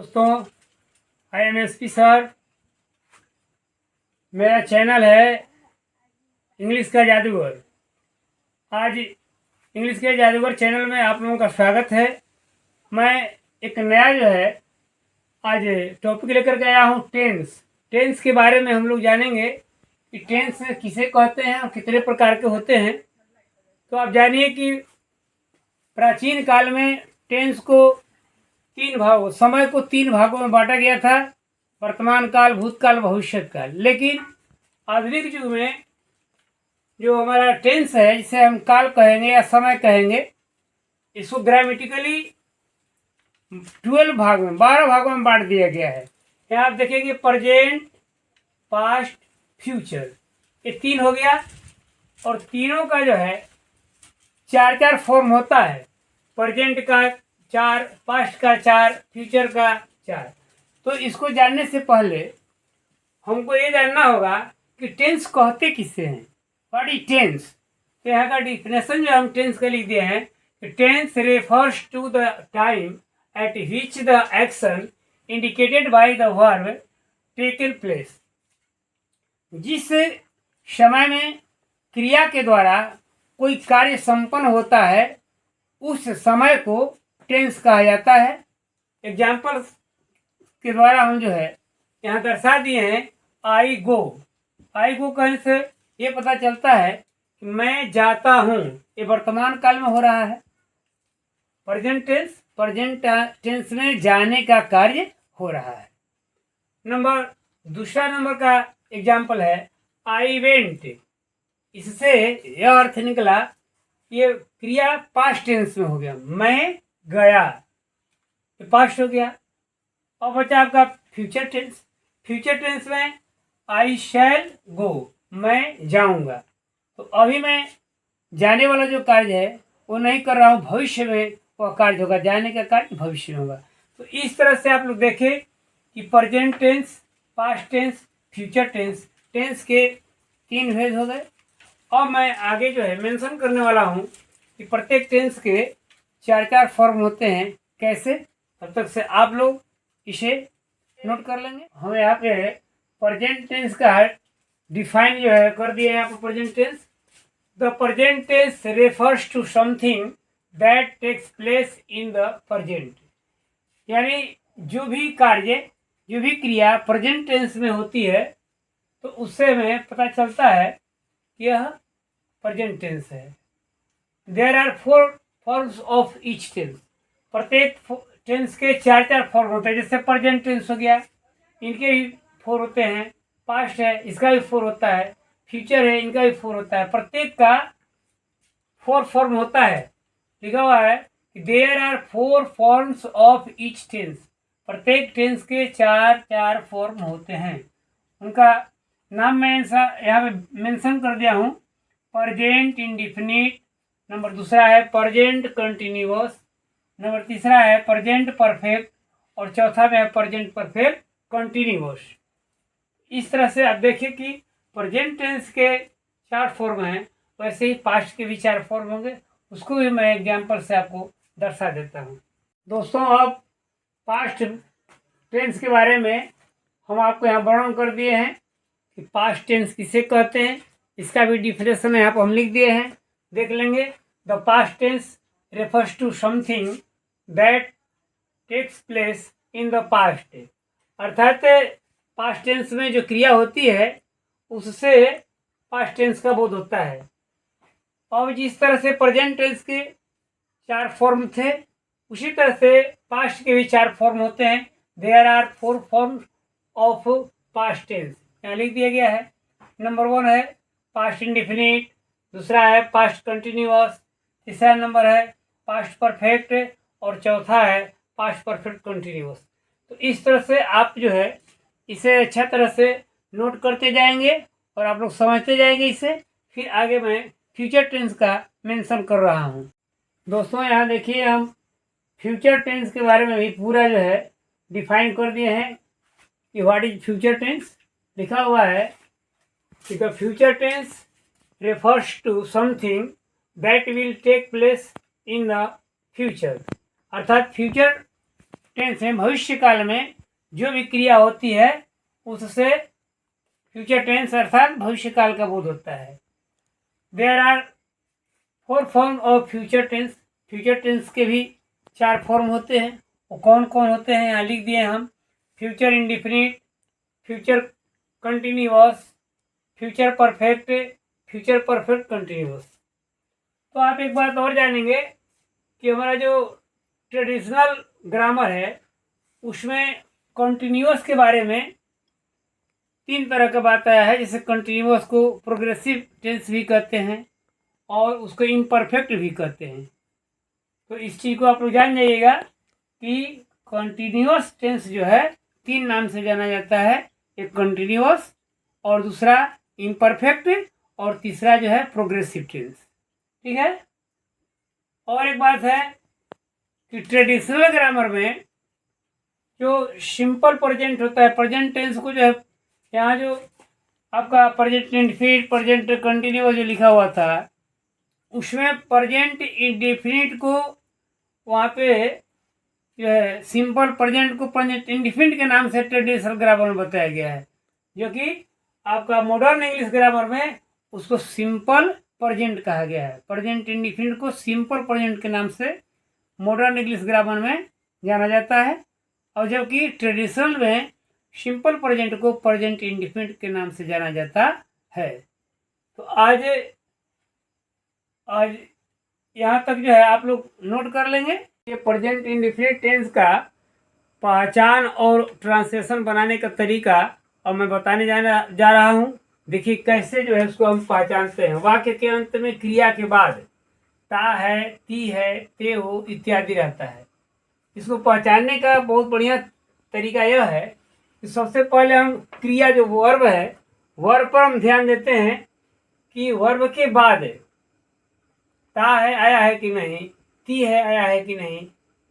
दोस्तों, I am S P sir. मेरा channel है इंग्लिश का जादूगर। आज इंग्लिश के जादूगर चैनल में आप लोगों का स्वागत है। मैं एक नया जो है आज टॉपिक लेकर के आया हूँ। टेंस के बारे में हम लोग जानेंगे कि टेंस किसे कहते हैं और कितने प्रकार के होते हैं। तो आप जानिए कि प्राचीन काल में टेंस को समय को तीन भागों में बांटा गया था: वर्तमान काल, भूतकाल, भविष्य काल। लेकिन आधुनिक युग में जो हमारा टेंस है, जिसे हम काल कहेंगे या समय कहेंगे, इसको ग्रामेटिकली 12 भागों में बांट दिया गया है। यहाँ आप देखेंगे प्रेजेंट, पास्ट, फ्यूचर, ये तीन हो गया। और तीनों का जो है चार चार फॉर्म होता है। प्रेजेंट का 4, पास्ट का 4, फ्यूचर का 4। तो इसको जानने से पहले हमको ये जानना होगा कि टेंस कहते किसे हैं। What is tense? तो यहाँ का डिफिनेशन जो हम टेंस का लिख दिए हैं कि tense refers to the time at which the action indicated by the verb taken place. जिस समय में क्रिया के द्वारा कोई कार्य संपन्न होता है, उस समय को टेंस कहा जाता है। एग्जाम्पल के द्वारा हम जो है यहाँ दर्शा दिए हैं। आई गो कहने से ये पता चलता है कि मैं जाता हूँ। ये वर्तमान काल में हो रहा है। प्रेजेंट टेंस में जाने का कार्य हो रहा है। दूसरा नंबर का एग्जाम्पल है आई वेंट। इससे यह अर्थ निकला, ये क्रिया पास्ट टेंस में हो गया, मैं गया, तो पास्ट हो गया। और बचा आपका फ्यूचर टेंस में आई शैल गो, मैं जाऊंगा। तो अभी मैं जाने वाला जो कार्य है वो नहीं कर रहा हूँ, भविष्य में वह कार्य होगा, जाने का कार्य भविष्य में होगा। तो इस तरह से आप लोग देखें कि present tense, past tense, future tense के 3 भेद हो गए। और मैं आगे जो है मेंशन करने वाला हूँ कि प्रत्येक टेंस के 4 फॉर्म होते हैं। कैसे? तब तक से आप लोग इसे नोट कर लेंगे। हम यहाँ पे प्रेजेंट टेंस का डिफाइन जो है कर दिए हैं यहाँ पर। Present tense, the present tense refers to something that takes place in the present. यानी जो भी क्रिया प्रेजेंट टेंस में होती है, तो उससे हमें पता चलता है कि यह प्रेजेंट टेंस है। There are 4 forms of each tense. प्रत्येक टेंस के 4 फॉर्म होते हैं। जैसे प्रेजेंट टेंस हो गया, इनके भी 4 होते हैं। पास्ट है, इसका भी 4 होता है। फ्यूचर है, इनका भी 4 होता है। प्रत्येक का 4 फॉर्म होता है। लिखा हुआ है कि there are 4 forms of each tense. प्रत्येक टेंस के 4 फॉर्म होते हैं। उनका नाम मैं यहाँ पे मेंशन कर दिया हूँ। प्रेजेंट इंडिफिनिट, नंबर दूसरा है प्रेजेंट कंटिन्यूअस, नंबर तीसरा है प्रेजेंट परफेक्ट, और चौथा में है प्रेजेंट परफेक्ट कंटिन्यूअस। इस तरह से आप देखिए कि प्रेजेंट टेंस के 4 फॉर्म हैं, वैसे ही पास्ट के भी 4 फॉर्म होंगे। उसको भी मैं एग्जाम्पल से आपको दर्शा देता हूँ। दोस्तों, अब पास्ट टेंस के बारे में हम आपको यहाँ वर्णन कर दिए हैं कि पास्ट टेंस किसे कहते हैं। इसका भी डिफिनेशन यहाँ पर हम लिख दिए हैं, देख लेंगे। The past tense refers to something that takes place in the past. अर्थात पास्ट टेंस में जो क्रिया होती है उससे पास्ट टेंस का बोध होता है। और जिस तरह से प्रेजेंट टेंस के 4 फॉर्म थे, उसी तरह से पास्ट के भी 4 फॉर्म होते हैं। There are 4 forms of past tense, यहाँ लिख दिया गया है। नंबर 1 है पास्ट इंडिफिनिट, दूसरा है पास्ट कंटिन्यूअस, तीसरा नंबर है पास्ट परफेक्ट, और चौथा है पास्ट परफेक्ट कंटिन्यूअस। तो इस तरह से आप जो है इसे अच्छा तरह से नोट करते जाएंगे और आप लोग समझते जाएंगे इसे। फिर आगे मैं फ्यूचर टेंस का मेंशन कर रहा हूँ। दोस्तों, यहाँ देखिए, हम फ्यूचर टेंस के बारे में भी पूरा जो है डिफाइन कर दिए हैं कि व्हाट इज फ्यूचर टेंस। लिखा हुआ है कि the future tense refers to something that will take place in the future. अर्थात फ्यूचर टेंस में भविष्य काल में जो भी क्रिया होती है उससे फ्यूचर टेंस अर्थात भविष्य काल का बोध होता है। There are 4 form of future tense. Future tense के भी 4 फॉर्म होते हैं। वो कौन कौन होते हैं यहाँ लिख दिए हम। Future indefinite, future continuous, future perfect, future perfect continuous. तो आप एक बात और जानेंगे कि हमारा जो ट्रेडिशनल ग्रामर है उसमें कंटिन्यूअस के बारे में 3 तरह का बात आया है। जैसे कंटिन्यूअस को प्रोग्रेसिव टेंस भी कहते हैं और उसको इम्परफेक्ट भी कहते हैं। तो इस चीज़ को आप लोग जान जाइएगा कि कंटिन्यूअस टेंस जो है 3 नाम से जाना जाता है। एक कंटिन्यूअस और दूसरा इम्परफेक्ट और तीसरा जो है प्रोग्रेसिव टेंस। ठीक है। और एक बात है कि ट्रेडिशनल ग्रामर में जो सिंपल प्रेजेंट होता है, प्रेजेंट टेंस को जो है यहाँ जो आपका प्रेजेंट इंडेफिनिट, प्रेजेंट कंटिन्यूअस जो लिखा हुआ था उसमें प्रेजेंट इंडेफिनिट को वहाँ पे जो है सिंपल प्रेजेंट को प्रेजेंट इंडेफिनिट के नाम से ट्रेडिशनल ग्रामर में बताया गया है, जो कि आपका मॉडर्न इंग्लिश ग्रामर में उसको सिंपल प्रेजेंट कहा गया है। प्रेजेंट इंडेफिनिट को सिंपल प्रेजेंट के नाम से मॉडर्न इंग्लिश ग्रामर में जाना जाता है और जबकि ट्रेडिशनल में सिंपल प्रेजेंट को प्रेजेंट इंडेफिनिट के नाम से जाना जाता है। तो आज यहाँ तक जो है आप लोग नोट कर लेंगे। ये प्रेजेंट इंडेफिनिट टेंस का पहचान और ट्रांसलेशन बनाने का तरीका और मैं बताने जा रहा हूँ। देखिए कैसे जो है उसको हम पहचानते हैं। वाक्य के अंत में क्रिया के बाद ता है, ती है, ते हो इत्यादि रहता है। इसको पहचानने का बहुत बढ़िया तरीका यह है कि सबसे पहले हम क्रिया जो वर्ब है, वर्ब पर हम ध्यान देते हैं कि वर्ब के बाद ता है आया है कि नहीं, ती है आया है कि नहीं,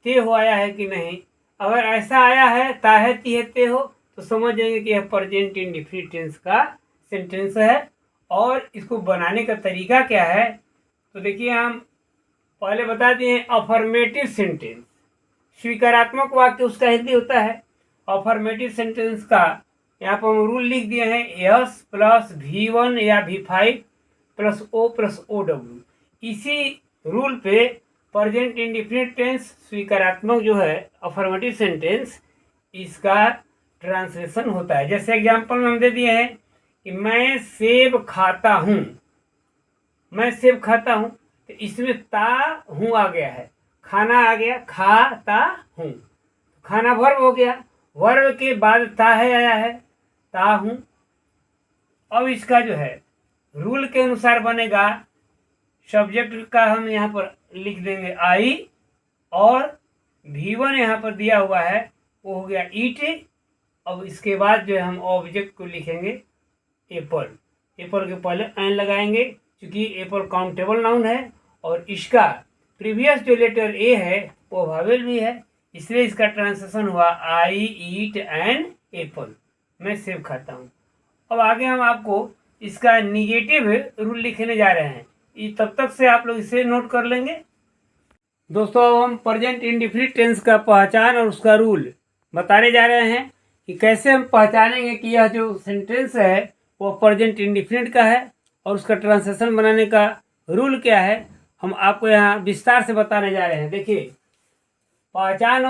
ते हो आया है कि नहीं। अगर ऐसा आया है, ता है, ती है, ते हो, तो समझ जाएंगे कि यह प्रेजेंट इंडेफिनिट टेंस का सेंटेंस है। और इसको बनाने का तरीका क्या है तो देखिए हम पहले बता दिए अफर्मेटिव सेंटेंस। स्वीकारात्मक वाक्य उसका हिंदी होता है। अफर्मेटिव सेंटेंस का यहाँ पर हम रूल लिख दिए हैं यस प्लस V1 या V5 plus O plus OW। इसी रूल पे प्रेजेंट इंडेफिनिट टेंस स्वीकारात्मक जो है अफर्मेटिव सेंटेंस इसका ट्रांसलेशन होता है। जैसे एग्जांपल में हम दे दिए हैं कि मैं सेब खाता हूँ, मैं सेब खाता हूँ, तो इसमें ता हूँ आ गया है, खाना आ गया, खाता हूँ, खाना वर्ब हो गया, वर्ब के बाद ता है आया है, ता हूँ। अब इसका जो है रूल के अनुसार बनेगा, सब्जेक्ट का हम यहाँ पर लिख देंगे आई और V1 यहाँ पर दिया हुआ है वो हो गया ईट। अब इसके बाद जो है हम ऑब्जेक्ट को लिखेंगे एप्पल। एप्पल के पहले एन लगाएंगे क्योंकि एप्पल काउंटेबल नाउन है और इसका प्रीवियस जो लेटर ए है वो वावेल भी है, इसलिए इसका ट्रांसलेशन हुआ आई ईट एन एप्पल, मैं सेब खाता हूँ। अब आगे हम आपको इसका निगेटिव रूल लिखने जा रहे हैं, तब तक से आप लोग इसे नोट कर लेंगे। दोस्तों अब हम प्रेजेंट इंडेफिनिट टेंस का पहचान और उसका रूल बताने जा रहे हैं कि कैसे हम पहचानेंगे कि यह जो सेंटेंस है वो प्रेजेंट इंडेफिनिट का है और उसका ट्रांसलेशन बनाने का रूल क्या है हम आपको यहाँ विस्तार से बताने जा रहे हैं। देखिए पहचान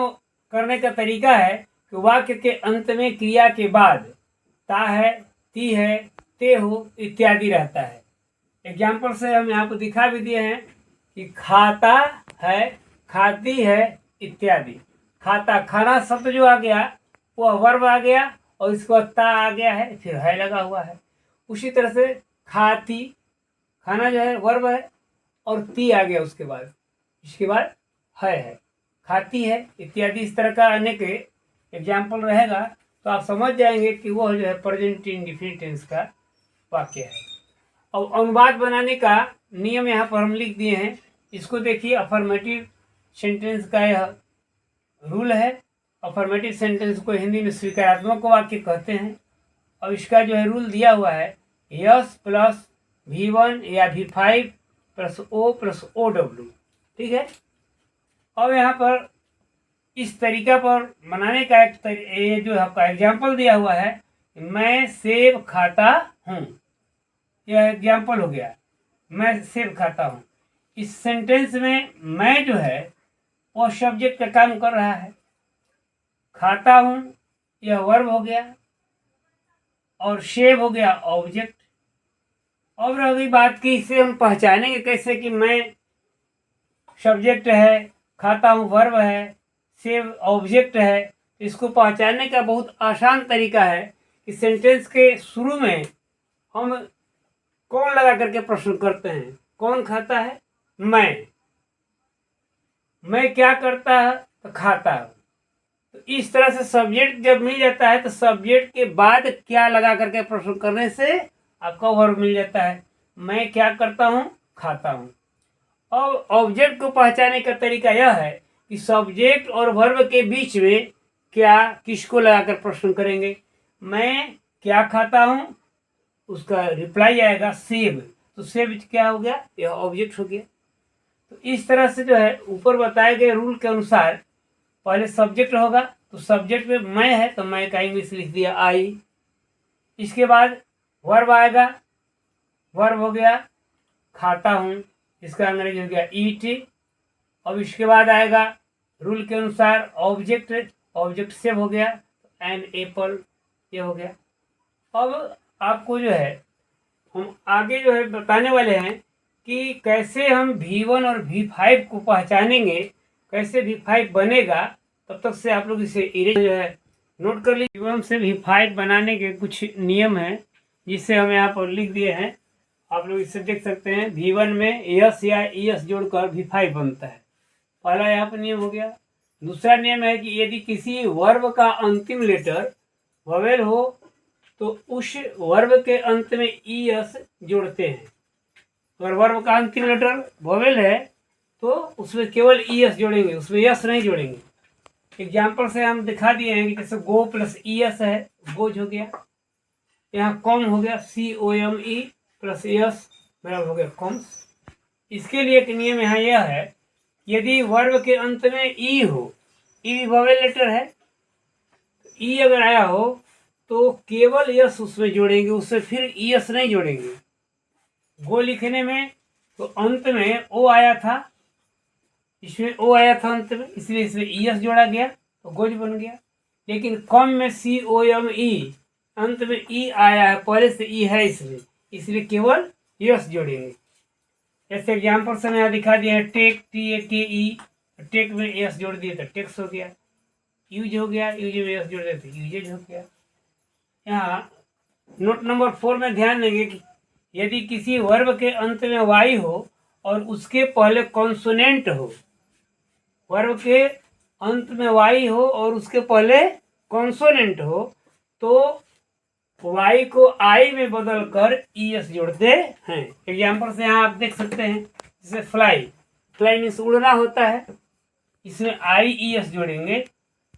करने का तरीका है कि वाक्य के अंत में क्रिया के बाद ता है, ती है, ते हो इत्यादि रहता है। एग्जाम्पल से हम यहाँ पर दिखा भी दिए हैं कि खाता है, खाती है इत्यादि। खाता खाना शब्द जो आ गया वह वर्ब आ गया और इसको ता आ गया है, फिर है लगा हुआ है। उसी तरह से खाती खाना जो है वर्ब है और ती आ गया उसके बाद, इसके बाद है, खाती है इत्यादि। इस तरह का अनेक एग्जाम्पल रहेगा तो आप समझ जाएंगे कि वह जो है प्रेजेंट इंडेफिनिट टेंस का वाक्य है। अब अनुवाद बनाने का नियम यहाँ पर हम लिख दिए हैं। इसको देखिए अफर्मेटिव सेंटेंस का यह रूल है। अफर्मेटिव सेंटेंस को हिंदी में स्वीकारात्मक वाक्य कहते हैं और इसका जो है रूल दिया हुआ है यस प्लस V1 या V5 plus O plus OW। ठीक है। अब यहाँ पर इस तरीका पर बनाने का ये जो आपका एग्जाम्पल दिया हुआ है, मैं सेब खाता हूँ, यह एग्जाम्पल हो गया, मैं सेब खाता हूँ। इस सेंटेंस में मैं जो है वो सब्जेक्ट का काम कर रहा है, खाता हूँ यह वर्ब हो गया, और सेब हो गया ऑब्जेक्ट। और अभी बात की इसे हम पहचानेंगे कैसे कि मैं सब्जेक्ट है, खाता हूँ वर्ब है, सेब ऑब्जेक्ट है। इसको पहचानने का बहुत आसान तरीका है कि सेंटेंस के शुरू में हम कौन लगा करके प्रश्न करते हैं। कौन खाता है? मैं क्या करता है? तो खाता हूँ। तो इस तरह से सब्जेक्ट जब मिल जाता है तो सब्जेक्ट के बाद क्या लगा करके प्रश्न करने से आपका वर्ब मिल जाता है। मैं क्या करता हूँ? खाता हूँ। और ऑब्जेक्ट को पहचानने का तरीका यह है कि सब्जेक्ट और वर्ब के बीच में क्या किसको लगाकर प्रश्न करेंगे। मैं क्या खाता हूँ, उसका रिप्लाई आएगा सेब, तो सेब क्या हो गया? यह ऑब्जेक्ट हो गया। तो इस तरह से जो है ऊपर बताए गए रूल के अनुसार पहले सब्जेक्ट होगा, तो सब्जेक्ट में मैं है तो मैं का इंग्लिश लिख दिया आई। इसके बाद वर्ब आएगा, वर्ब हो गया खाता हूँ, इसका अंग्रेजी हो गया ईट। अब इसके बाद आएगा रूल के अनुसार ऑब्जेक्ट, ऑब्जेक्ट सेव हो गया एन एप्पल, ये हो गया। अब आपको जो है हम आगे जो है बताने वाले हैं कि कैसे हम V1 और V5 को पहचानेंगे, कैसे V5 बनेगा। तब तक से आप लोग इसे इरेज जो है नोट कर लीजिए। V1 से V5 बनाने के कुछ नियम हैं जिसे हम यहाँ पर लिख दिए हैं, आप लोग इसे देख सकते हैं। V1 में यस या ईएस जोड़कर V5 बनता है, पहला यहाँ पर नियम हो गया। दूसरा नियम है कि यदि किसी वर्ब का अंतिम लेटर ववेल हो तो उस वर्ब के अंत में ईएस जोड़ते हैं। अगर वर्ब का अंतिम लेटर ववेल है तो उसमें केवल ईएस जोड़ेंगे, उसमें यस नहीं जोड़ेंगे। एग्जाम्पल से हम दिखा दिए हैं कि जैसे गो प्लस ईएस है, गोज हो गया। यहाँ कॉम हो गया, COME प्लस एस बराबर हो गया कॉम्स। इसके लिए एक नियम यहाँ यह है, यदि वर्ब के अंत में ई हो, ई ववेल लेटर है, ई अगर आया हो तो केवल यस उसमें जोड़ेंगे, उससे फिर ईएस नहीं जोड़ेंगे। गो लिखने में तो अंत में ओ आया था, इसमें ओ आया था अंत में, इसलिए इसमें ईएस जोड़ा गया तो गोज बन गया। लेकिन कॉम में COME अंत में ई आया है, पहले से ई है इसमें, इसलिए केवल यस जोड़ेंगे। ऐसे एग्जाम्पल से यहाँ दिखा दिया है, टेक TAKE, टेक में एस जोड़ दिए तो टेक्स हो गया। यूज हो गया, यूज में एस जोड़ दिए तो यूजेज हो गया। यहाँ नोट नंबर 4 में ध्यान देंगे कि यदि किसी वर्ब के अंत में वाई हो और उसके पहले कॉन्सोनेंट हो, वर्ब के अंत में वाई हो और उसके पहले कॉन्सोनेंट हो तो वाई को आई में बदल कर ईएस जोड़ते हैं। एग्जाम्पल से यहाँ आप देख सकते हैं, जैसे फ्लाई, फ्लाई मीन्स उड़ना होता है, इसमें IES जोड़ेंगे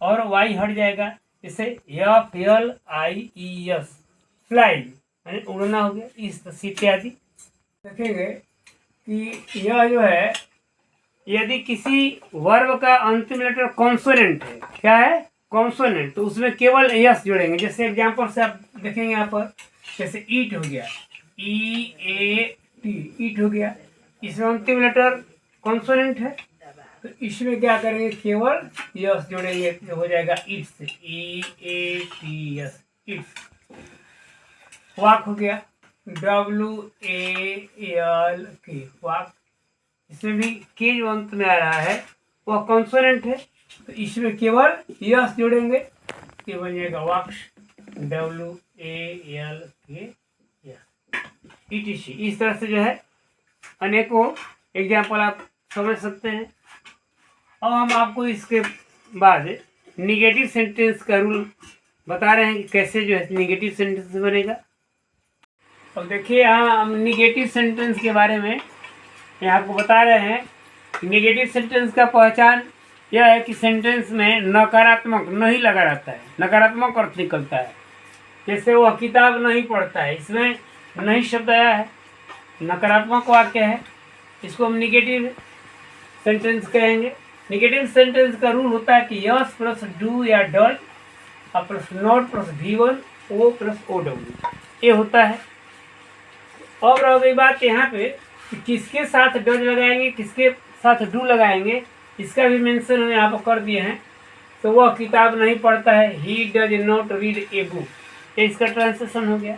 और वाई हट जाएगा, जैसे FLIES, फ्लाई यानी उड़ना हो गया। इस इत्यादि देखेंगे कि यह जो है यदि किसी वर्ब का अंतिम लेटर कॉन्सोनेंट है, क्या है? कॉन्सोनेंट, तो उसमें केवल यस जोड़ेंगे। जैसे एग्जांपल से आप देखेंगे यहाँ पर, जैसे ईट हो गया, EAT, ईट हो गया, इसमें अंतिम लेटर कॉन्सोनेंट है तो इसमें क्या करेंगे? केवल यस जोड़ेंगे, तो हो जाएगा ईट से, EATS, ईट। वाक हो गया, WALK, वाक, इसमें भी के जो अंत में आ रहा है वह कॉन्सोनेंट है तो इसमें केवल यस जोड़ेंगे, ये बन जाएगा वाक्स, WALK, ETC। इस तरह से जो है अनेकों एग्जाम्पल आप समझ सकते हैं। अब हम आपको इसके बाद निगेटिव सेंटेंस का रूल बता रहे हैं कि कैसे जो है निगेटिव सेंटेंस बनेगा। अब देखिए यहाँ हम निगेटिव सेंटेंस के बारे में यहाँ आपको बता रहे हैं कि निगेटिव सेंटेंस का पहचान यह है कि सेंटेंस में नकारात्मक नहीं लगा रहता है, नकारात्मक अर्थ निकलता है। जैसे वह किताब नहीं पढ़ता है, इसमें नहीं शब्द आया है, नकारात्मक वाक्य है, इसको हम निगेटिव सेंटेंस कहेंगे। नेगेटिव सेंटेंस का रूल होता है कि यस प्लस डू या डज और plus not plus V1 O plus OW, ये होता है। और रह गई बात यहाँ पे कि किसके साथ डज लगाएंगे, किसके साथ डू लगाएंगे, इसका भी मेंशन हम यहाँ पर कर दिए हैं। तो वह किताब नहीं पढ़ता है, he does not read a book, ये इसका ट्रांसलेशन हो गया।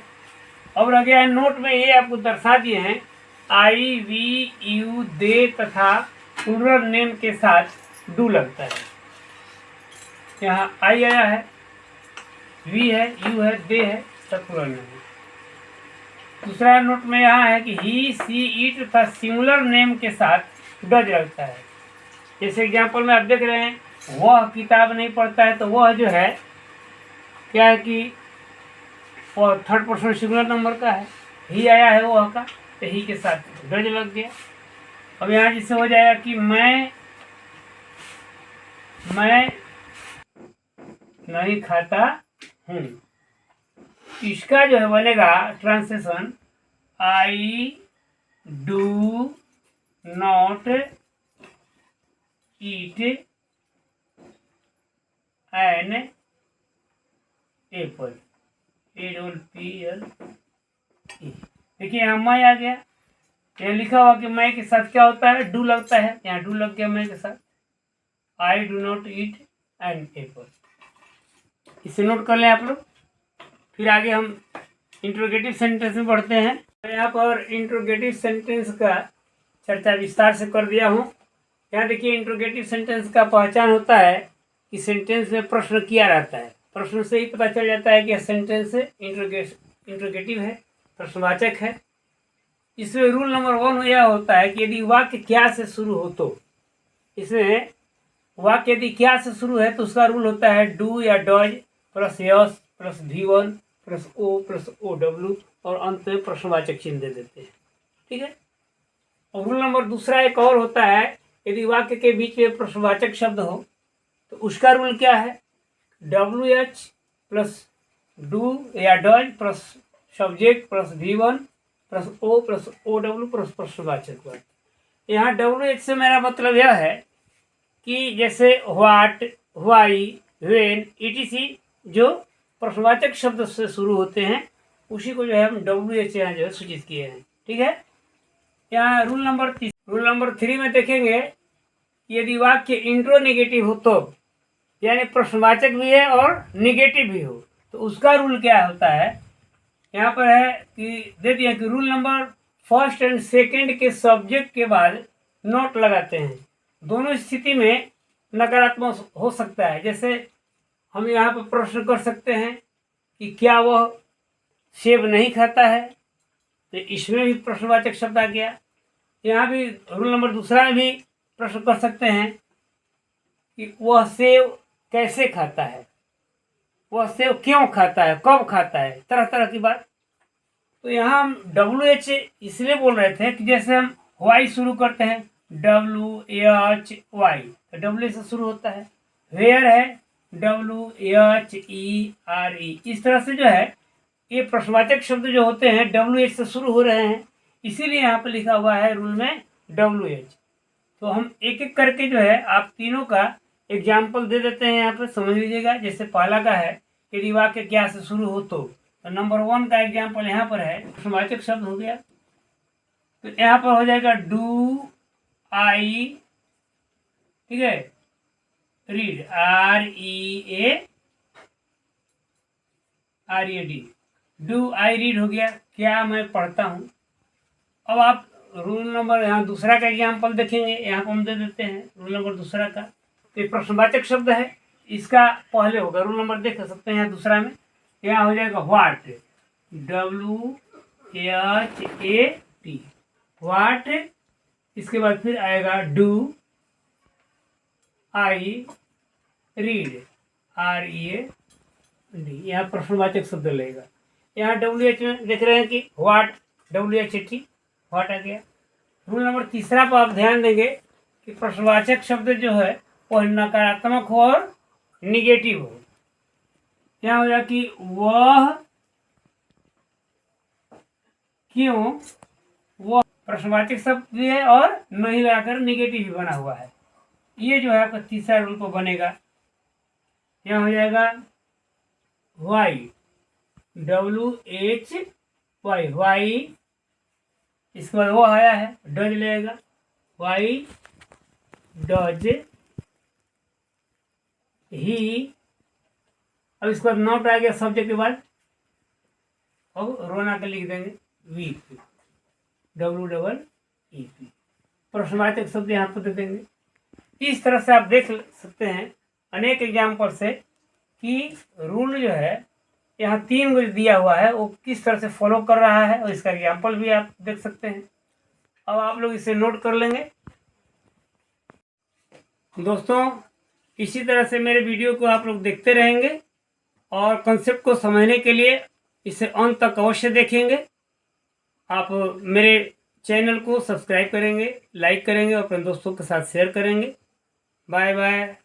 अब रह गया है नोट में ये आपको दर्शा दिए हैं आई वी यू दे तथा प्लूरल नेम के साथ डू लगता है। यहाँ आई आया है, वी है, यू है, दे है, सब प्लूरल नेम है। दूसरा नोट में यहाँ है कि ही सी इट तथा सिंगुलर नेम के साथ डज लगता है। जैसे एग्जाम्पल में आप देख रहे हैं वह किताब नहीं पढ़ता है, तो वह जो है क्या है कि वह थर्ड पर्सन सिंगुलर नंबर का है, ही आया है वह का, तो ही के साथ डज लग गया। अब यहाँ जिससे हो जाएगा कि मैं नहीं खाता हूँ, इसका जो है बनेगा translation I do not eat an apple, APPLE। देखिए यहाँ मैं आ गया, यहाँ लिखा हुआ कि मैं के साथ क्या होता है, डू लगता है, यहाँ डू लग गया मैं के साथ, I do not eat an apple. इसे नोट कर लें आप लोग। फिर आगे हम इंट्रोगेटिव सेंटेंस में बढ़ते हैं। तो यहाँ पर इंट्रोगेटिव सेंटेंस का चर्चा विस्तार से कर दिया हूँ। यहाँ देखिए इंट्रोगेटिव सेंटेंस का पहचान होता है कि सेंटेंस में प्रश्न किया रहता है, प्रश्न से ही पता चल जाता है कि यह सेंटेंस इंट्रोगेटिव है, प्रश्नवाचक है। इसमें रूल नंबर 1 यह होता है कि यदि वाक्य क्या से शुरू हो, तो इसमें वाक्य यदि क्या से शुरू है तो उसका रूल होता है डू या does plus yes plus V1 plus O plus OW और अंत में प्रश्नवाचक चिन्ह दे देते हैं। ठीक है। और रूल नंबर दूसरा एक और होता है, यदि वाक्य के बीच में प्रश्नवाचक शब्द हो तो उसका रूल क्या है, WH प्लस डू या does plus subject plus V1 plus O plus OW plus प्रश्नवाचक। यहाँ WH से मेरा मतलब यह है कि जैसे व्हाट, व्हाई, व्हेन, ETC जो प्रश्नवाचक शब्द से शुरू होते हैं उसी को जो है हम WH यहाँ जो है सूचित किए हैं। ठीक है। यहाँ रूल नंबर 3 में देखेंगे यदि वाक्य इंट्रो नेगेटिव हो तो, यानी प्रश्नवाचक भी है और नेगेटिव भी हो, तो उसका रूल क्या होता है। यहाँ पर है कि दे दिया कि rule number first and second के सब्जेक्ट के बाद नोट लगाते हैं। दोनों स्थिति में नकारात्मक हो सकता है। जैसे हम यहाँ पर प्रश्न कर सकते हैं कि क्या वह सेब नहीं खाता है, तो इसमें भी प्रश्नवाचक शब्द आ गया। यहाँ भी रूल नंबर दूसरा में भी प्रश्न कर सकते हैं कि वह सेब कैसे खाता है, वह सेब क्यों खाता है, कब खाता है, तरह तरह की बात। तो यहाँ हम WH इसलिए बोल रहे थे कि जैसे हम वाई शुरू करते हैं WHY, तो W से शुरू होता है। वेयर है WHERE। इस तरह से जो है ये प्रश्नवाचक शब्द जो होते हैं WH से शुरू हो रहे हैं, इसीलिए यहाँ पर लिखा हुआ है रूल में WH। तो हम एक एक करके जो है आप तीनों का एग्जाम्पल दे देते हैं, यहाँ पर समझ लीजिएगा। जैसे पहला का है यदि वाक्य क्या से शुरू हो तो नंबर 1 का एग्जाम्पल यहाँ पर है, प्रश्नवाचक शब्द हो गया, तो यहाँ पर हो जाएगा डू आई, ठीक है, read READ, do I read हो गया, क्या मैं पढ़ता हूँ। अब आप रूल नंबर यहाँ दूसरा का एग्जाम्पल देखेंगे, यहाँ पर हम दे देते हैं रूल नंबर दूसरा का। तो प्रश्नवाचक शब्द है, इसका पहले होगा रूल नंबर देख सकते हैं यहाँ दूसरा में, यहाँ हो जाएगा व्हाट, WHAT, व्हाट। इसके बाद फिर आएगा डू आई रीड READ, यहाँ प्रश्नवाचक शब्द लगेगा। यहाँ WH में देख रहे हैं कि व्हाट, WHAT, व्हाट आ गया। रूल नंबर तीसरा पर आप ध्यान देंगे कि प्रश्नवाचक शब्द जो है वह नकारात्मक हो और निगेटिव हो। यहाँ हो जाए कि वह क्यों, वह प्रश्नवाचक शब्द भी है और नहीं लगाकर निगेटिव भी बना हुआ है। ये जो है आपका तीसरा रूल पर बनेगा, यहाँ हो जाएगा वाई, WHY, वाई, इसके बाद वो आया है डज लगेगा, वाई डज ही। अब इसके बाद नॉट आ गया सब्जेक्ट के बाद, अब रोना के लिख देंगे वीक, WEEP, प्रश्नवाचक शब्द यहाँ पर दे देंगे। इस तरह से आप देख सकते हैं अनेक एग्जाम्पल से कि रूल जो है यहाँ 3 गो दिया हुआ है वो किस तरह से फॉलो कर रहा है, और इसका एग्जाम्पल भी आप देख सकते हैं। अब आप लोग इसे नोट कर लेंगे। दोस्तों इसी तरह से मेरे वीडियो को आप लोग देखते रहेंगे और कंसेप्ट को समझने के लिए इसे अंत तक अवश्य देखेंगे। आप मेरे चैनल को सब्सक्राइब करेंगे, लाइक करेंगे और अपने दोस्तों के साथ शेयर करेंगे। Bye bye.